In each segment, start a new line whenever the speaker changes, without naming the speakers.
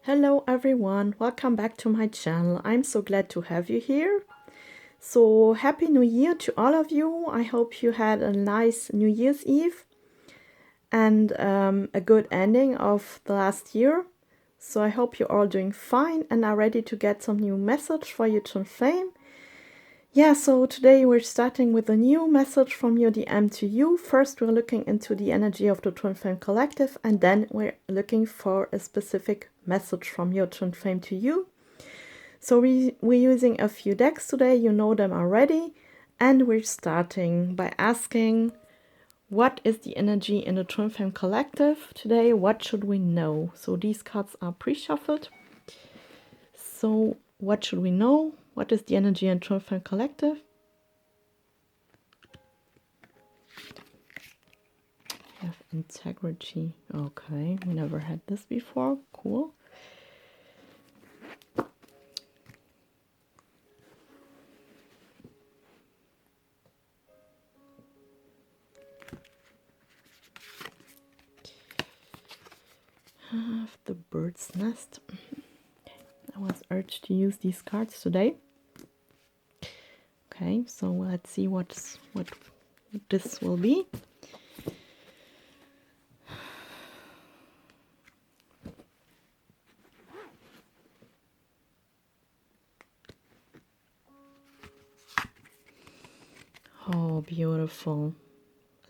Hello everyone, welcome back to my channel. I'm so glad to have you here. So happy New Year to all of you. I hope you had a nice New Year's Eve and a good ending of the last year. So I hope you're all doing fine and are ready to get some new message for your twin flame. Yeah, so today we're starting with a new message from your DM to you. First, we're looking into the energy of the Twin Flame Collective, and then we're looking for a specific message from your Twin Flame to you. So we're using a few decks today, you know them already, and we're starting by asking, what is the energy in the Twin Flame Collective today? What should we know? So these cards are pre-shuffled. So what should we know? What is the energy in Twin Flame Collective? We have integrity. Okay, we never had this before. Cool. Have the bird's nest. I was urged to use these cards today. Okay, so let's see what this will be. Oh, beautiful.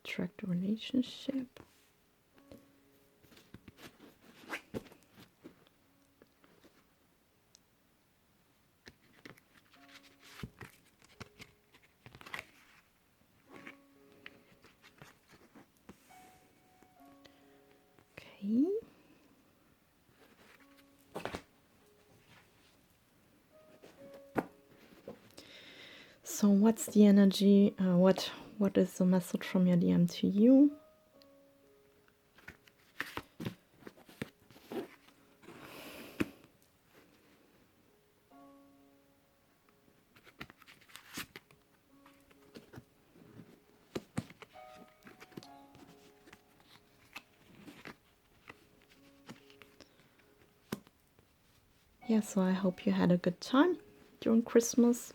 Attract a relationship. Okay. So what's the energy? What is the message from your DM to you? Yeah, so I hope you had a good time during Christmas,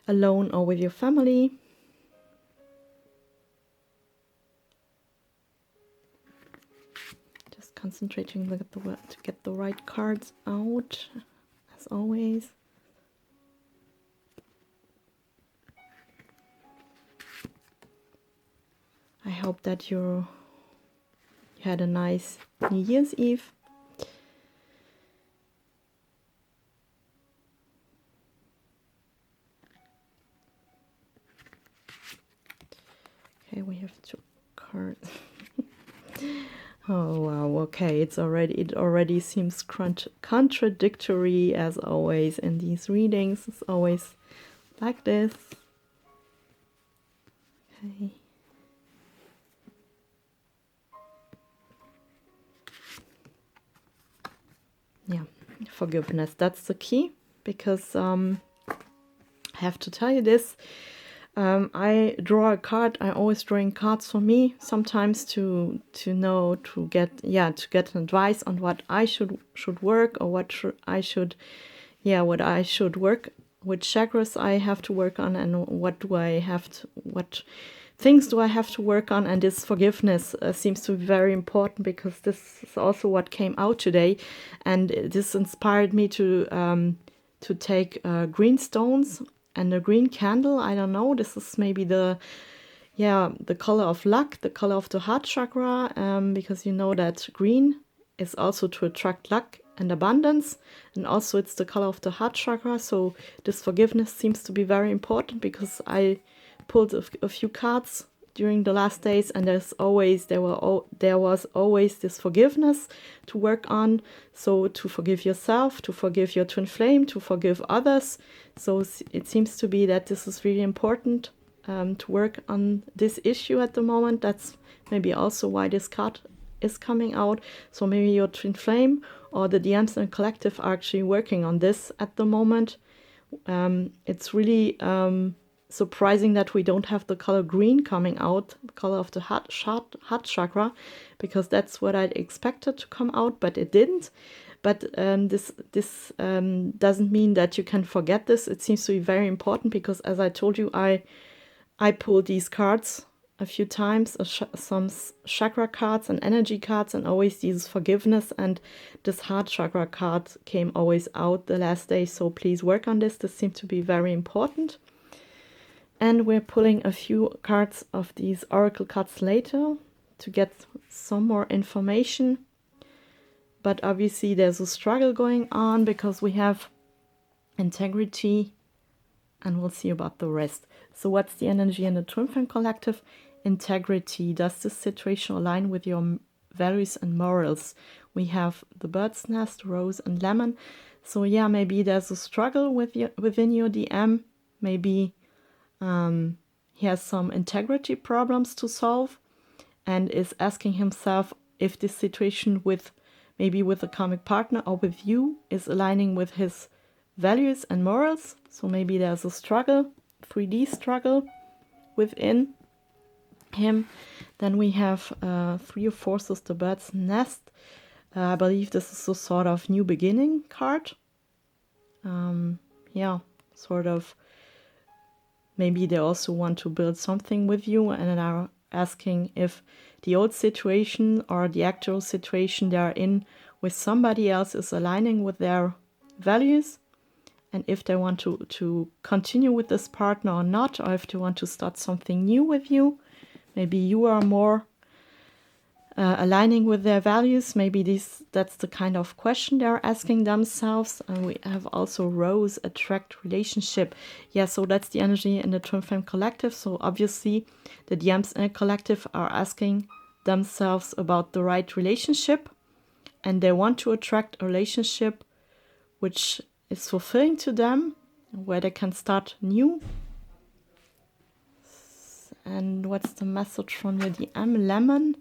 alone or with your family. Just concentrating to get the right cards out, as always. I hope that you had a nice New Year's Eve. Okay, we have 2 cards. Oh wow, okay, it already seems contradictory as always in these readings. It's always like this. Okay. Yeah, forgiveness, that's the key, because I have to tell you this. I draw a card. I always drawing cards for me, sometimes to know, to get advice on what I should work, or what I should work, which chakras I have to work on, and what things do I have to work on. And this forgiveness seems to be very important, because this is also what came out today, and this inspired me to take green stones and a green candle. I don't know, this is maybe the color of luck, the color of the heart chakra, because you know that green is also to attract luck and abundance, and also it's the color of the heart chakra. So this forgiveness seems to be very important, because I pulled a few cards during the last days, and there was always this forgiveness to work on. So to forgive yourself, to forgive your twin flame, to forgive others. So it seems to be that this is really important to work on this issue at the moment. That's maybe also why this card is coming out. So maybe your twin flame or the DMs and collective are actually working on this at the moment. It's really surprising that we don't have the color green coming out, the color of the heart chakra, because that's what I'd expected to come out, but it didn't. But this doesn't mean that you can forget this. It seems to be very important because, as I told you, I pulled these cards a few times, some chakra cards and energy cards, and always these forgiveness, and this heart chakra card came always out the last day. So please work on this. This seems to be very important. And we're pulling a few cards of these oracle cards later to get some more information. But obviously there's a struggle going on because we have integrity, and we'll see about the rest. So what's the energy in the Twin Flame Collective? Integrity. Does this situation align with your values and morals? We have the bird's nest, rose, and lemon. So yeah, maybe there's a struggle within your DM. Maybe he has some integrity problems to solve and is asking himself if this situation maybe with a karmic partner or with you is aligning with his values and morals. So maybe there's a struggle, 3D struggle within him. Then we have 3 of Forces, the bird's nest. I believe this is a sort of new beginning card. Yeah, sort of. Maybe they also want to build something with you and are asking if the old situation or the actual situation they are in with somebody else is aligning with their values, and if they want to continue with this partner or not, or if they want to start something new with you. Maybe you are more aligning with their values. Maybe that's the kind of question they're asking themselves. And we have also Rose, attract, relationship. Yeah, so that's the energy in the Twin Flame Collective. So obviously the DMs in a collective are asking themselves about the right relationship, and they want to attract a relationship which is fulfilling to them, where they can start new. And what's the message from your DM? Lemon,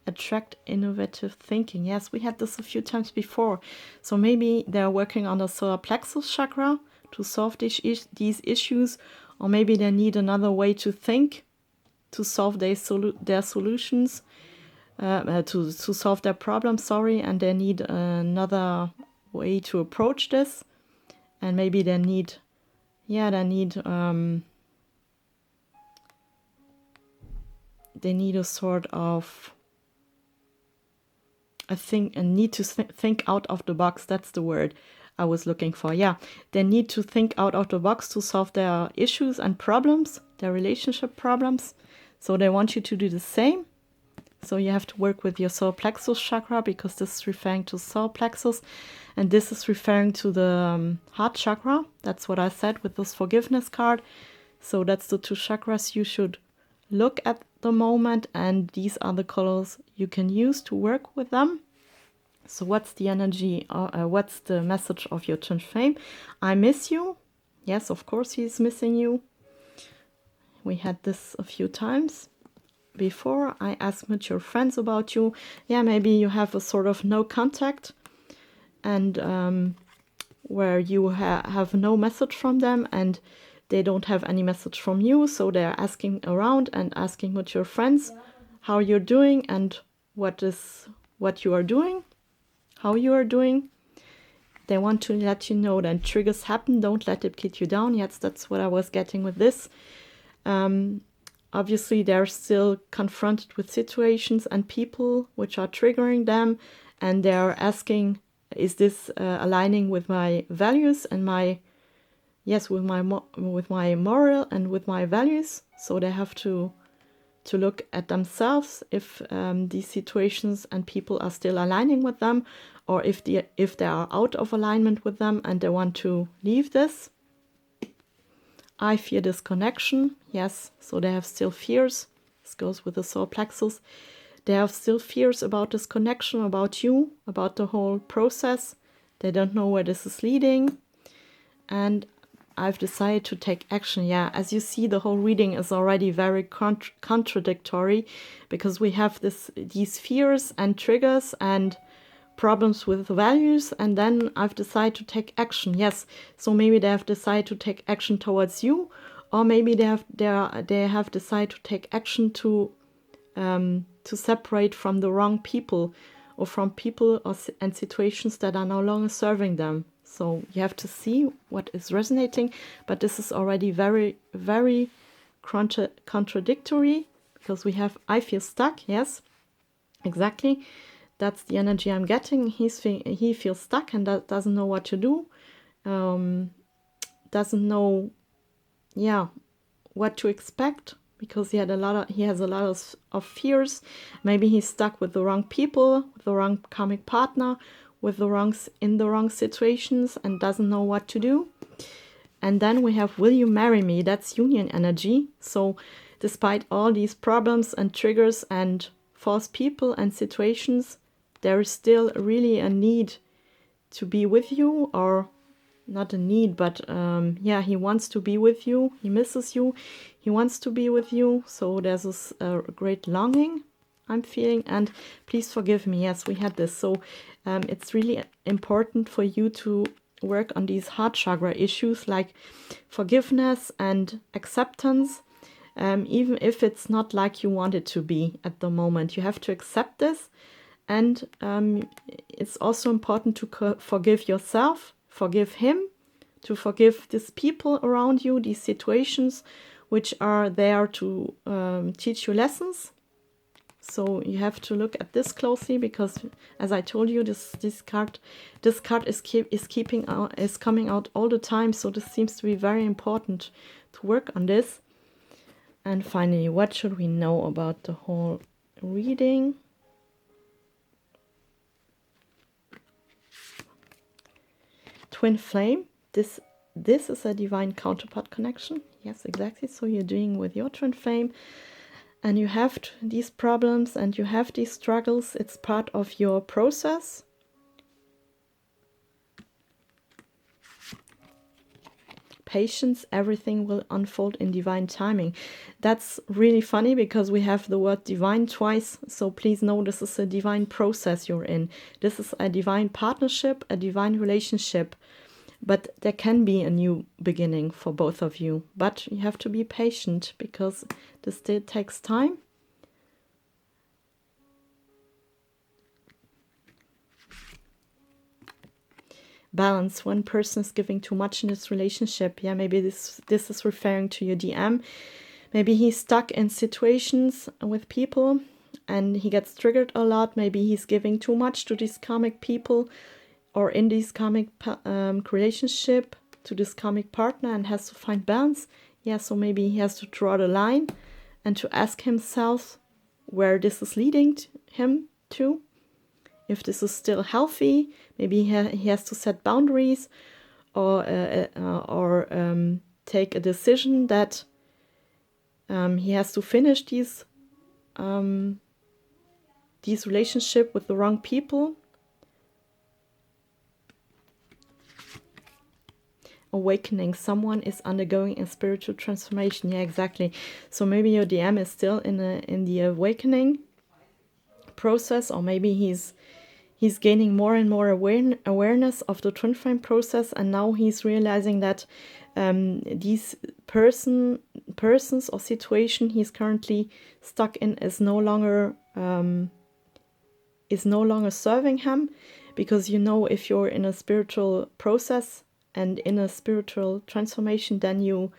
attract innovative thinking. Yes, we had this a few times before. So maybe they're working on the solar plexus chakra to solve these issues, or maybe they need another way to think to solve their solutions, to solve their problems, and they need another way to approach this. And maybe they need a sort of, need to think out of the box. That's the word I was looking for. Yeah, they need to think out of the box to solve their issues and problems, their relationship problems. So they want you to do the same. So you have to work with your solar plexus chakra, because this is referring to solar plexus, and this is referring to the heart chakra. That's what I said with this forgiveness card. So that's the 2 chakras you should look at the moment, and these are the colors you can use to work with them. So what's the energy, what's the message of your twin flame? I miss you. Yes, of course he's missing you. We had this a few times before. I asked mature friends about you. Yeah, maybe you have a sort of no contact, and where you have no message from them, and they don't have any message from you. So they're asking around and asking mature friends how you're doing and what you are doing, how you are doing. They want to let you know that triggers happen. Don't let it get you down. Yes, that's what I was getting with this. Obviously, they're still confronted with situations and people which are triggering them, and they're asking, is this aligning with my values and with my moral and with my values? So they have to look at themselves if these situations and people are still aligning with them, or if they are out of alignment with them and they want to leave this. I fear disconnection. Yes, so they have still fears. This goes with the solar plexus. They have still fears about this connection, about you, about the whole process. They don't know where this is leading. And I've decided to take action. Yeah, as you see, the whole reading is already very contradictory, because we have these fears and triggers and problems with values, and then I've decided to take action. Yes, so maybe they have decided to take action towards you, or maybe they have decided to take action to separate from the wrong people, or from people and situations that are no longer serving them. So you have to see what is resonating, but this is already very, very contradictory, because we have, I feel stuck. Yes, exactly. That's the energy I'm getting. He feels stuck and doesn't know what to do. Doesn't know, what to expect, because he has a lot of fears. Maybe he's stuck with the wrong people, with the wrong karmic partner, in the wrong situations, and doesn't know what to do. And then we have, will you marry me? That's union energy. So despite all these problems and triggers and false people and situations, there is still really a need to be with you, or not a need, but he wants to be with you. He misses you. He wants to be with you. So there's this great longing I'm feeling. And please forgive me. Yes, we had this. So it's really important for you to work on these heart chakra issues, like forgiveness and acceptance. Even if it's not like you want it to be at the moment, you have to accept this. And it's also important to forgive yourself, forgive him, to forgive these people around you, these situations which are there to teach you lessons. So you have to look at this closely, because, as I told you, this card is coming out all the time. So this seems to be very important to work on this. And finally, what should we know about the whole reading? Twin flame. This is a divine counterpart connection. Yes, exactly. So you're doing with your twin flame, and you have these problems and you have these struggles. It's part of your process. Patience, everything will unfold in divine timing. That's really funny, because we have the word divine twice. So please know, this is a divine process you're in. This is a divine partnership, a divine relationship. But there can be a new beginning for both of you. But you have to be patient, because this still takes time. Balance. One person is giving too much in this relationship. Yeah, maybe this is referring to your DM. Maybe he's stuck in situations with people and he gets triggered a lot. Maybe he's giving too much to these karmic people, or in this karmic relationship, to this karmic partner, and has to find balance. Yeah, so maybe he has to draw the line and to ask himself where this is leading him to. If this is still healthy, maybe he has to set boundaries, or take a decision that he has to finish these relationship with the wrong people. Awakening. Someone is undergoing a spiritual transformation. Yeah, exactly. So maybe your DM is still in the awakening process, or maybe he's gaining more and more awareness of the twin flame process, and now he's realizing that these persons or situation he's currently stuck in is no longer serving him. Because if you're in a spiritual process and in a spiritual transformation, then you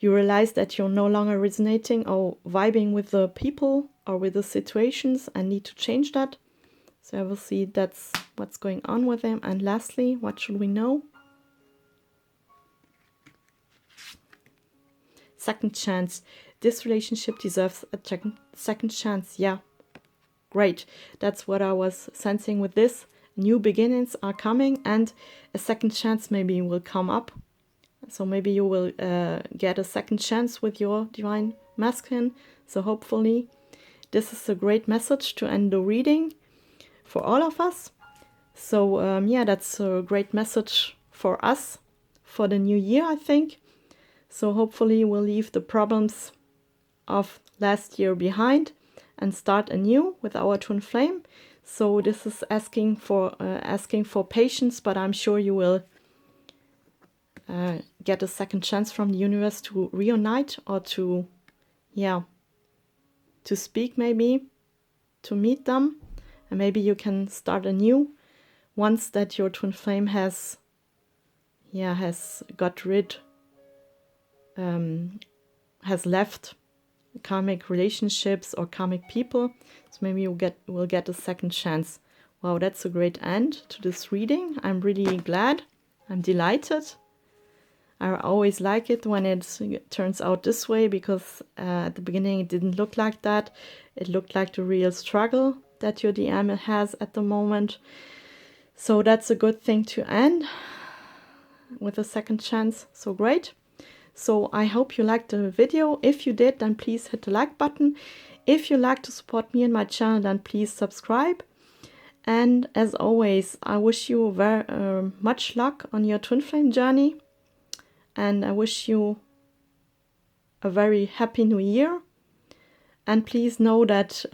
realize that you're no longer resonating or vibing with the people or with the situations, and need to change that. So I will see that's what's going on with him. And lastly, what should we know? Second chance. This relationship deserves a second chance. Yeah, great. That's what I was sensing with this. New beginnings are coming, and a second chance maybe will come up. So maybe you will get a second chance with your divine masculine. So hopefully this is a great message to end the reading for all of us. So that's a great message for us for the new year, I think. So hopefully we'll leave the problems of last year behind and start anew with our twin flame. So this is asking for patience, but I'm sure you will get a second chance from the universe to reunite or to, yeah, to speak maybe, to meet them. And maybe you can start anew once that your twin flame has got rid, has left karmic relationships or karmic people. So maybe you will get a second chance. Wow, that's a great end to this reading. I'm really glad. I'm delighted. I always like it when it turns out this way, because at the beginning it didn't look like that. It looked like the real struggle that your DM has at the moment. So that's a good thing to end with a second chance. So great. So I hope you liked the video. If you did, then please hit the like button. If you like to support me and my channel, then please subscribe. And as always, I wish you very much luck on your twin flame journey. And I wish you a very happy new year. And please know that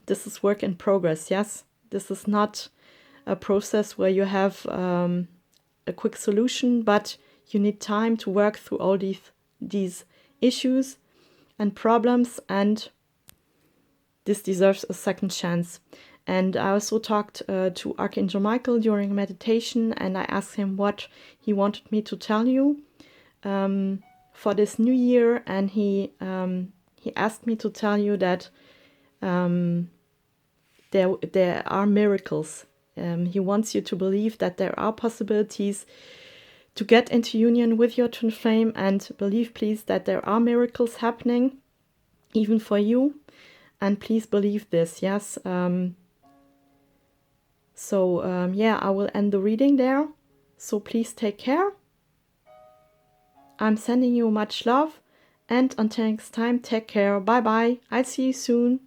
this is work in progress, yes? This is not a process where you have a quick solution, but you need time to work through all these issues and problems, and this deserves a second chance. And I also talked to Archangel Michael during meditation, and I asked him what he wanted me to tell you for this new year, and he asked me to tell you that there are miracles. He wants you to believe that there are possibilities to get into union with your twin flame, and believe, please, that there are miracles happening, even for you. And please believe this, yes? Yeah, I will end the reading there. So please take care. I'm sending you much love, and until next time, take care. Bye bye. I'll see you soon.